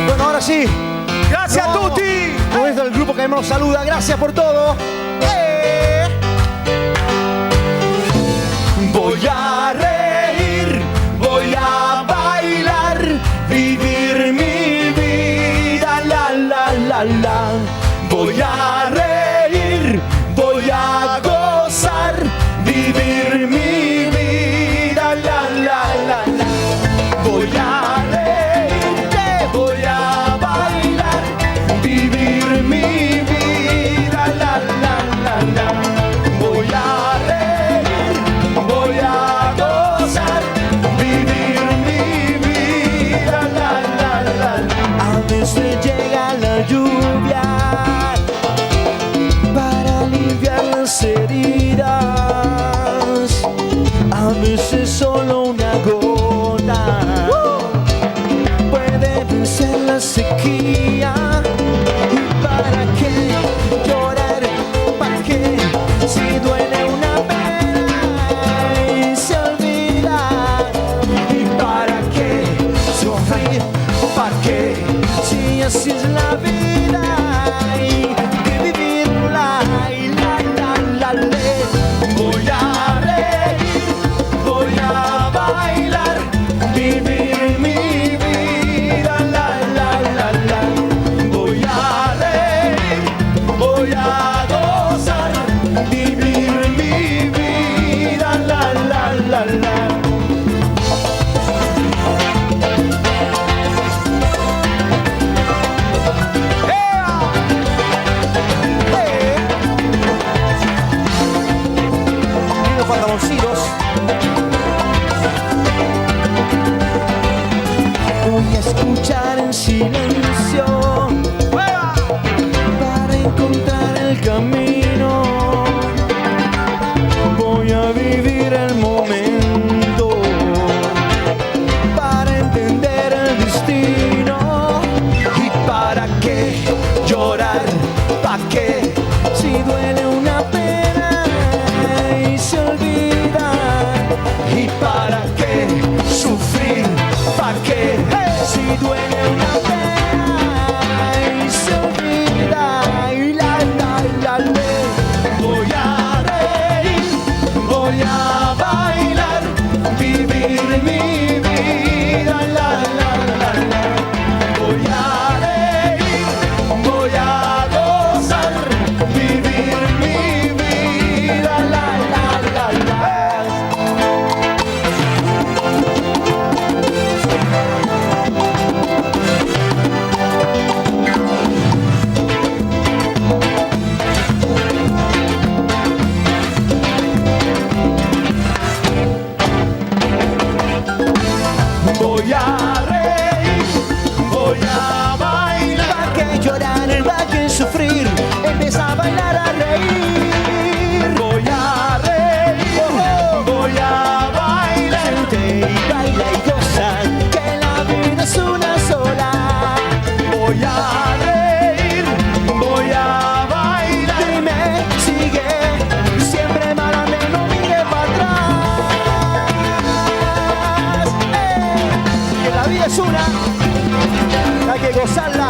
Bueno, ahora sí. Gracias a tutti. Con esto el grupo que nos saluda. Gracias por todo. Voy a reír, voy a bailar, vivir mi vida, la la la la. Voy a reír, voy a gozar, vivir mi vida, la la la la. Voy a reír, voy a bailar, vivir mi vida, la la la la. Voy a reír, voy a gozar, vivir mi vida, la la la la. A veces llega la lluvia para aliviar las heridas, a veces solo una gota puede vencer la sequía. ¿Y para qué llorar? ¿Para qué? Si duele una pena y se olvida. ¿Y para qué sufrir? ¿Para qué? Si así es la vida, hay que vivirla. Y la ley. Voy a reír, voy a bailar, vivir mi vida, la la la la. Voy a reír, voy a gozar, vivir mi vida, la la la la. Los pantaloncitos. Voy a escuchar en silencio para encontrar el camino. Voy a vivir el momento para entender el destino. ¿Y para qué llorar? ¿Para qué? Si duele una pena y se olvida. ¿Y para qué sufrir? ¿Para qué? Si duele una pena y se olvida. Y la la la. Voy a reír, voy a bailar, vivir mi vida, la la la la. Voy a reír, voy a gozar, vivir mi vida, la la la la. Voy a reír, voy a bailar. ¿Para qué llorar? ¿Para qué sufrir? Empieza a bailar, a reír. Voy a reír, voy a bailar. Siente y baila y goza, que la vida es una sola. Voy a reír, voy a bailar. Dime, sigue, siempre malame, no mire para atrás. Que la vida es una, hay que gozarla.